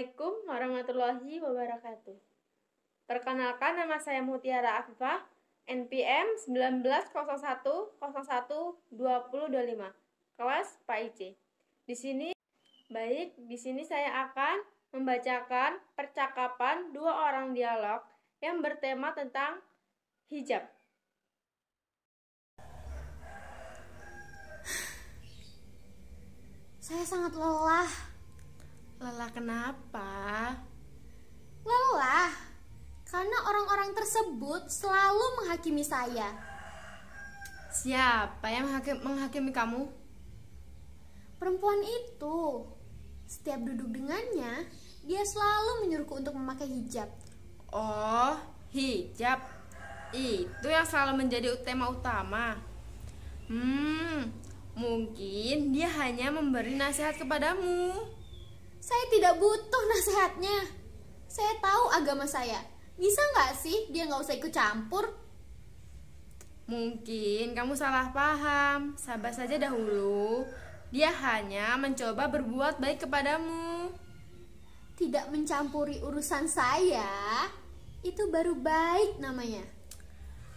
Assalamualaikum warahmatullahi wabarakatuh. Perkenalkan, nama saya Mutiara Afifah, NPM 1901012025, kelas PAIC. Di sini saya akan membacakan percakapan dua orang dialog yang bertema tentang hijab. Saya sangat lelah. Lelah kenapa? Lelah karena orang-orang tersebut selalu menghakimi saya. Siapa yang menghakimi kamu? Perempuan itu, setiap duduk dengannya, dia selalu menyuruhku untuk memakai hijab. Oh, hijab. Itu yang selalu menjadi tema utama. Mungkin dia hanya memberi nasihat kepadamu. Saya tidak butuh nasihatnya. Saya tahu agama saya. Bisa nggak sih dia nggak usah ikut campur? Mungkin kamu salah paham. Sabar saja dahulu. Dia hanya mencoba berbuat baik kepadamu. Tidak mencampuri urusan saya, itu baru baik namanya.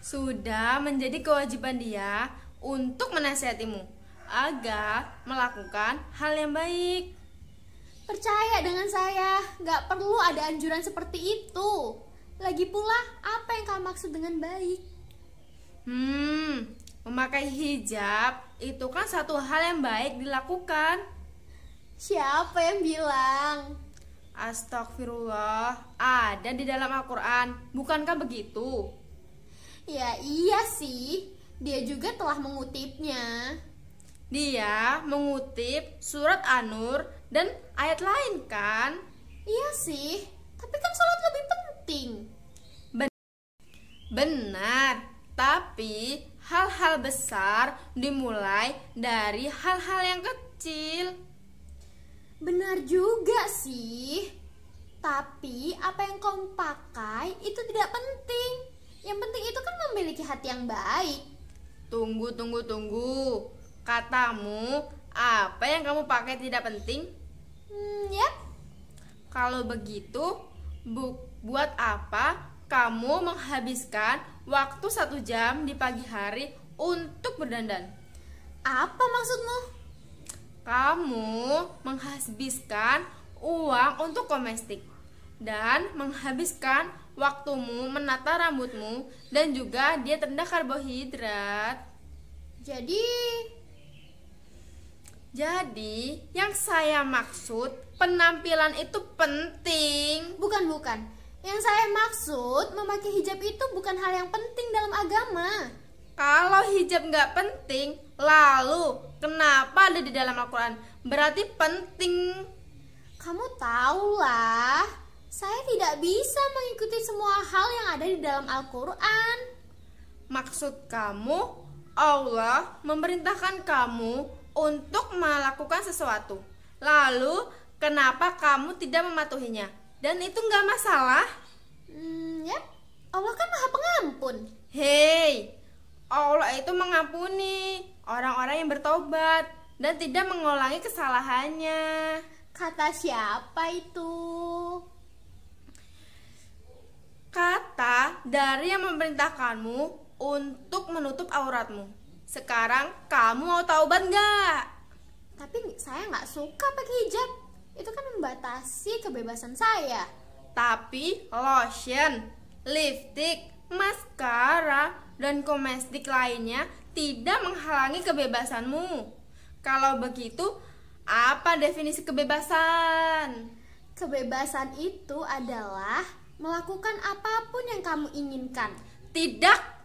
Sudah menjadi kewajiban dia untuk menasihatimu agar melakukan hal yang baik. Percaya dengan saya, nggak perlu ada anjuran seperti itu. Lagi pula, apa yang kamu maksud dengan baik? Memakai hijab itu kan satu hal yang baik dilakukan. Siapa yang bilang? Astagfirullah, ada di dalam Al-Quran, bukankah begitu? Ya iya sih, dia juga telah mengutipnya. Dia mengutip surat An-Nur dan ayat lain kan? Iya sih, tapi kan sholat lebih penting. Benar, tapi hal-hal besar dimulai dari hal-hal yang kecil. Benar juga sih, tapi apa yang kamu pakai itu tidak penting. Yang penting itu kan memiliki hati yang baik. Tunggu. Katamu, apa yang kamu pakai tidak penting? Yap. Kalau begitu, buat apa kamu menghabiskan waktu 1 jam di pagi hari untuk berdandan? Apa maksudmu? Kamu menghabiskan uang untuk domestik dan menghabiskan waktumu menata rambutmu dan juga diet rendah karbohidrat. Jadi, yang saya maksud penampilan itu penting. Bukan. Yang saya maksud memakai hijab itu bukan hal yang penting dalam agama. Kalau hijab nggak penting, lalu kenapa ada di dalam Al-Quran? Berarti penting. Kamu tahu lah, saya tidak bisa mengikuti semua hal yang ada di dalam Al-Quran. Maksud kamu, Allah memerintahkan kamu untuk melakukan sesuatu. Lalu, kenapa kamu tidak mematuhinya? Dan itu nggak masalah. Yap, Allah kan Maha Pengampun. Hei, Allah itu mengampuni orang-orang yang bertobat dan tidak mengulangi kesalahannya. Kata siapa itu? Kata dari yang memerintahkanmu untuk menutup auratmu. Sekarang kamu mau taubat nggak? Tapi saya nggak suka pakai hijab. Itu kan membatasi kebebasan saya. Tapi lotion, lipstick, maskara, dan kosmetik lainnya tidak menghalangi kebebasanmu. Kalau begitu, apa definisi kebebasan? Kebebasan itu adalah melakukan apapun yang kamu inginkan. Tidak.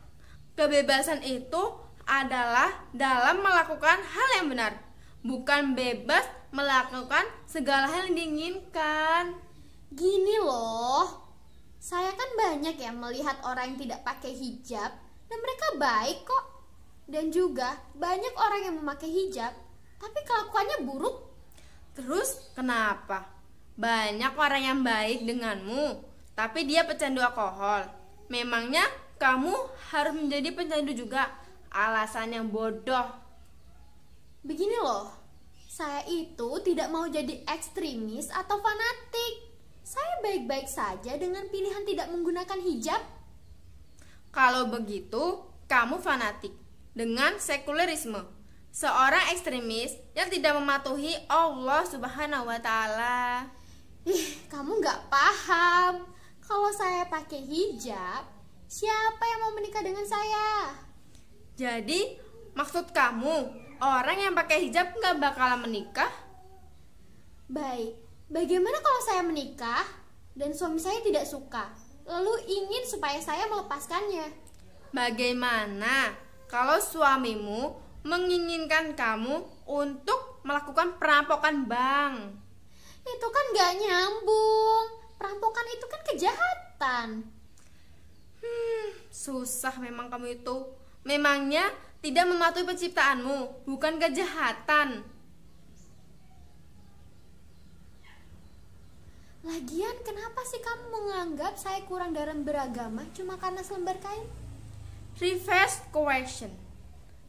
Kebebasan itu adalah dalam melakukan hal yang benar, bukan bebas melakukan segala hal yang diinginkan. Gini loh, saya kan banyak ya melihat orang yang tidak pakai hijab dan mereka baik kok. Dan juga banyak orang yang memakai hijab tapi kelakuannya buruk. Terus kenapa? Banyak orang yang baik denganmu, tapi dia pecandu alkohol. Memangnya kamu harus menjadi pecandu juga? Alasan yang bodoh. Begini loh, saya itu tidak mau jadi ekstremis atau fanatik. Saya baik-baik saja dengan pilihan tidak menggunakan hijab. Kalau begitu, kamu fanatik dengan sekulerisme. Seorang ekstremis yang tidak mematuhi Allah Subhanahu wa Ta'ala. Kamu nggak paham. Kalau saya pakai hijab, siapa yang mau menikah dengan saya? Jadi, maksud kamu, orang yang pakai hijab nggak bakalan menikah? Baik, bagaimana kalau saya menikah dan suami saya tidak suka, lalu ingin supaya saya melepaskannya? Bagaimana kalau suamimu menginginkan kamu untuk melakukan perampokan bank? Itu kan gak nyambung. Perampokan itu kan kejahatan. Susah memang kamu itu. Memangnya tidak mematuhi penciptaanmu, bukan kejahatan. Lagian kenapa sih kamu menganggap saya kurang dalam beragama cuma karena selembar kain? Reverse question.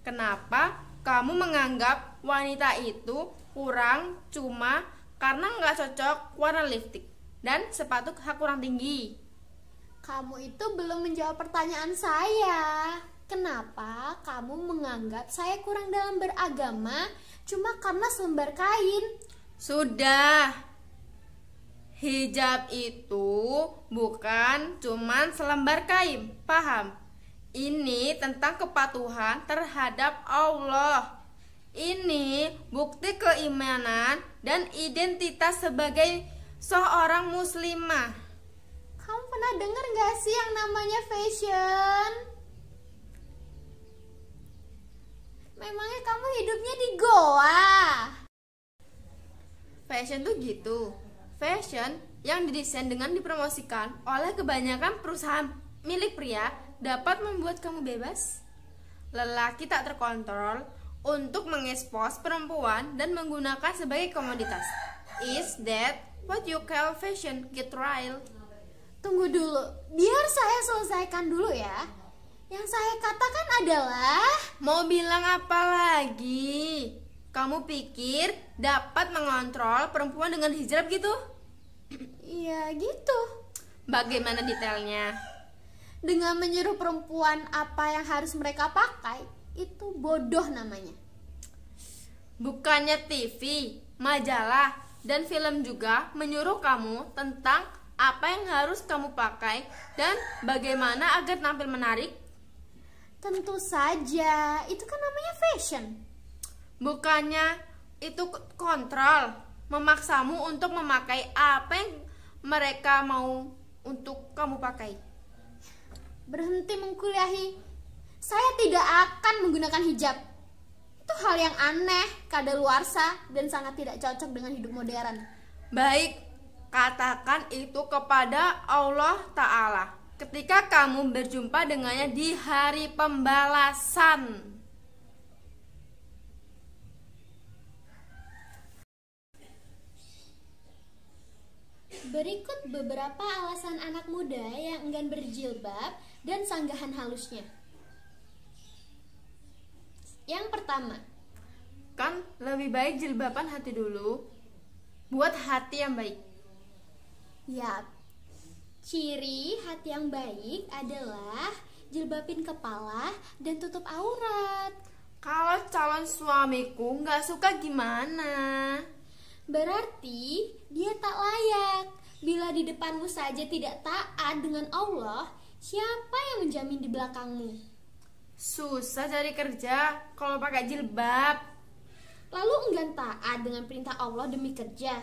Kenapa kamu menganggap wanita itu kurang cuma karena nggak cocok warna lipstik dan sepatu hak kurang tinggi? Kamu itu belum menjawab pertanyaan saya. Kenapa kamu menganggap saya kurang dalam beragama cuma karena selembar kain? Sudah. Hijab itu bukan cuman selembar kain, paham? Ini tentang kepatuhan terhadap Allah. Ini bukti keimanan dan identitas sebagai seorang muslimah. Kamu pernah dengar gak sih yang namanya fashion? Memangnya kamu hidupnya di goa? Fashion tuh gitu. Fashion yang didesain dengan dipromosikan oleh kebanyakan perusahaan milik pria dapat membuat kamu bebas. Lelaki tak terkontrol untuk mengekspos perempuan dan menggunakan sebagai komoditas. Is that what you call fashion? Get real. Tunggu dulu, biar saya selesaikan dulu ya. Yang saya katakan adalah... Mau bilang apa lagi? Kamu pikir dapat mengontrol perempuan dengan hijab gitu? Iya gitu. Bagaimana detailnya? Dengan menyuruh perempuan apa yang harus mereka pakai, itu bodoh namanya. Bukannya TV, majalah, dan film juga menyuruh kamu tentang apa yang harus kamu pakai dan bagaimana agar tampil menarik? Tentu saja, itu kan namanya fashion. Bukannya itu kontrol, memaksamu untuk memakai apa yang mereka mau untuk kamu pakai. Berhenti mengkuliahi. Saya tidak akan menggunakan hijab. Itu hal yang aneh, kadaluarsa, dan sangat tidak cocok dengan hidup modern. Baik, katakan itu kepada Allah Ta'ala ketika kamu berjumpa dengannya di hari pembalasan. Berikut beberapa alasan anak muda yang enggan berjilbab dan sanggahan halusnya. Yang pertama, Kan lebih baik jilbaban hati dulu, buat hati yang baik. yap, ciri hati yang baik adalah jilbabin kepala dan tutup aurat. Kalau calon suamiku nggak suka gimana? Berarti dia tak layak. Bila di depanmu saja tidak taat dengan Allah, siapa yang menjamin di belakangmu? Susah cari kerja kalau pakai jilbab. Lalu enggan taat dengan perintah Allah demi kerja.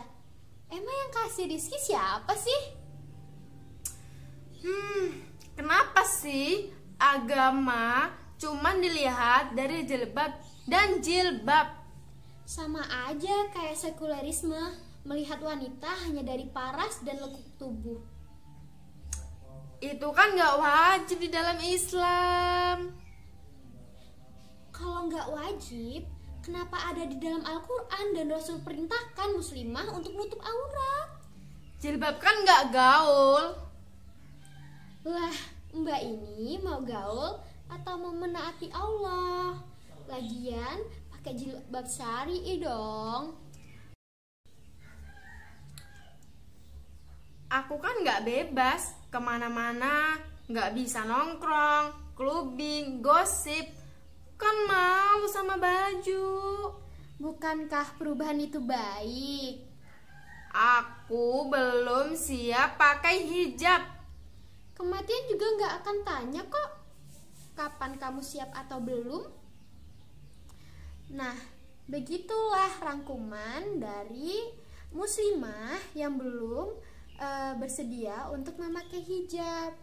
Emang yang kasih rizki siapa sih? Kenapa sih agama cuman dilihat dari jilbab dan jilbab? Sama aja kayak sekulerisme, melihat wanita hanya dari paras dan lekuk tubuh. Itu kan nggak wajib di dalam Islam. Kalau nggak wajib, kenapa ada di dalam Al-Quran dan Rasul perintahkan muslimah untuk menutup aurat? Jilbab kan nggak gaul. Lah, mbak ini mau gaul atau mau menaati Allah? Lagian pakai jilbab syar'i dong. Aku kan nggak bebas kemana-mana, nggak bisa nongkrong, clubbing, gosip. Kan malu sama baju. Bukankah perubahan itu baik? Aku belum siap pakai hijab. Kematian juga nggak akan tanya kok kapan kamu siap atau belum. Nah, begitulah rangkuman dari muslimah yang belum bersedia untuk memakai hijab.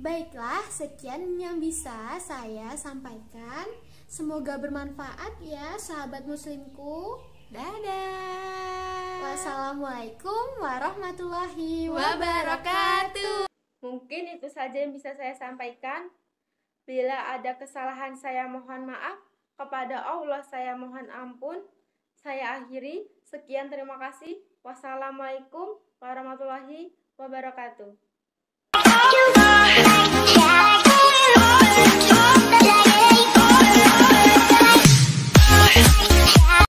Baiklah, sekian yang bisa saya sampaikan. Semoga bermanfaat ya sahabat muslimku. Dadah. Wassalamualaikum warahmatullahi Wabarakatuh. Mungkin itu saja yang bisa saya sampaikan. Bila ada kesalahan saya mohon maaf. Kepada Allah saya mohon ampun. Saya akhiri. Sekian, terima kasih. Wassalamualaikum warahmatullahi wabarakatuh.